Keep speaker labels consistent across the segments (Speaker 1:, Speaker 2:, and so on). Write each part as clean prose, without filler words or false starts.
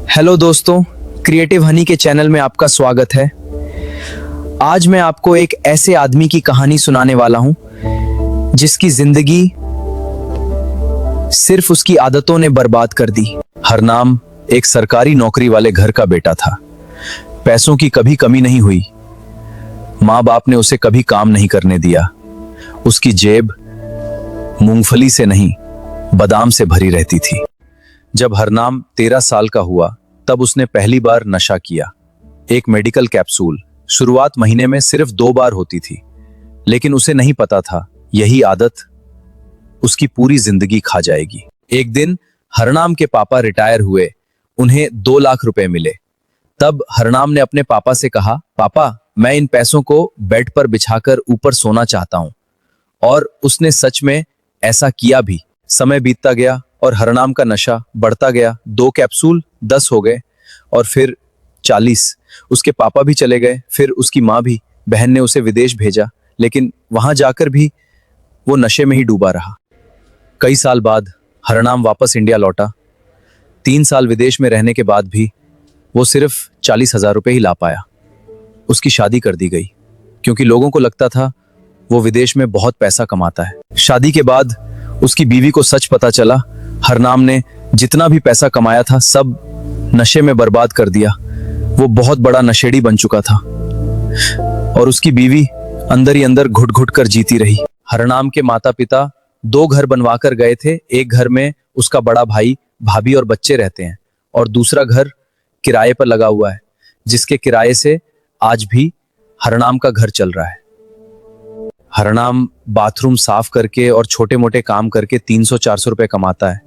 Speaker 1: Hello दोस्तों, creative Honey के channel में आपका स्वागत है। आज मैं आपको एक ऐसे आदमी की कहानी सुनाने वाला हूं जिसकी जिंदगी सिर्फ उसकी आदतों ने बर्बाद कर दी। हरनाम एक सरकारी नौकरी वाले घर का बेटा था। पैसों की कभी कमी नहीं हुई। माँ बाप ने उसे कभी काम नहीं करने दिया। उसकी जेब मूंगफली से नहीं, बादाम से भरी रहती थी। जब हरनाम 13 साल का हुआ तब उसने पहली बार नशा किया। एक मेडिकल कैप्सूल। शुरुआत महीने में सिर्फ 2 बार होती थी, लेकिन उसे नहीं पता था यही आदत उसकी पूरी जिंदगी खा जाएगी। एक दिन हरनाम के पापा रिटायर हुए। उन्हें 2 लाख रुपए मिले। तब हरनाम ने अपने पापा से कहा, पापा मैं इन पैसों को बेड पर बिछाकर ऊपर सोना चाहता हूं। और उसने सच में ऐसा किया भी। समय बीतता गया और हरनाम का नशा बढ़ता गया। 2 कैप्सूल 10 हो गए और फिर 40। उसके पापा भी चले गए, फिर उसकी माँ भी। बहन ने उसे विदेश भेजा, लेकिन वहां जाकर भी वो नशे में ही डूबा रहा। कई साल बाद हरनाम वापस इंडिया लौटा। 3 साल विदेश में रहने के बाद भी वो सिर्फ 40,000 रुपए ही ला पाया। उसकी शादी कर दी गई क्योंकि लोगों को लगता था वो विदेश में बहुत पैसा कमाता है। शादी के बाद उसकी बीवी को सच पता चला। हरनाम ने जितना भी पैसा कमाया था सब नशे में बर्बाद कर दिया। वो बहुत बड़ा नशेड़ी बन चुका था और उसकी बीवी अंदर ही अंदर घुट घुट कर जीती रही। हरनाम के माता पिता 2 घर बनवाकर गए थे। एक घर में उसका बड़ा भाई, भाभी और बच्चे रहते हैं और दूसरा घर किराए पर लगा हुआ है, जिसके किराए से आज भी हरनाम का घर चल रहा है। हरनाम बाथरूम साफ करके और छोटे मोटे काम करके 300-400 रुपए कमाता है,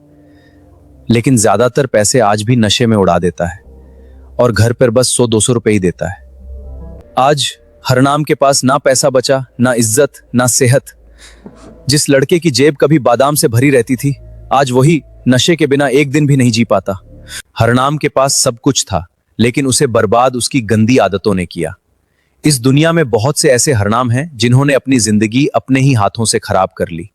Speaker 1: लेकिन ज्यादातर पैसे आज भी नशे में उड़ा देता है और घर पर बस 100-200 रुपए ही देता है। आज हरनाम के पास ना पैसा बचा, ना इज्जत, ना सेहत। जिस लड़के की जेब कभी बादाम से भरी रहती थी, आज वही नशे के बिना एक दिन भी नहीं जी पाता। हरनाम के पास सब कुछ था, लेकिन उसे बर्बाद उसकी गंदी आदतों ने किया। इस दुनिया में बहुत से ऐसे हरनाम हैं जिन्होंने अपनी जिंदगी अपने ही हाथों से खराब कर ली।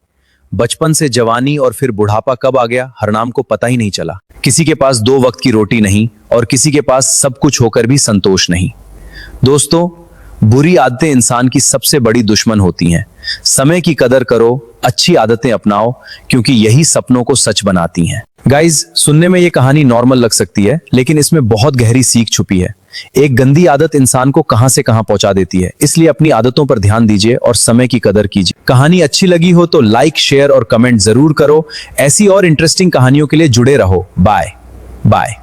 Speaker 1: बचपन से जवानी और फिर बुढ़ापा कब आ गया हरनाम को पता ही नहीं चला। किसी के पास 2 वक्त की रोटी नहीं और किसी के पास सब कुछ होकर भी संतोष नहीं। दोस्तों, बुरी आदतें इंसान की सबसे बड़ी दुश्मन होती हैं। समय की कदर करो, अच्छी आदतें अपनाओ, क्योंकि यही सपनों को सच बनाती हैं। गाइज, सुनने में ये कहानी नॉर्मल लग सकती है, लेकिन इसमें बहुत गहरी सीख छुपी है। एक गंदी आदत इंसान को कहां से कहां पहुंचा देती है। इसलिए अपनी आदतों पर ध्यान दीजिए और समय की कदर कीजिए। कहानी अच्छी लगी हो तो लाइक, शेयर और कमेंट जरूर करो। ऐसी और इंटरेस्टिंग कहानियों के लिए जुड़े रहो। Bye bye.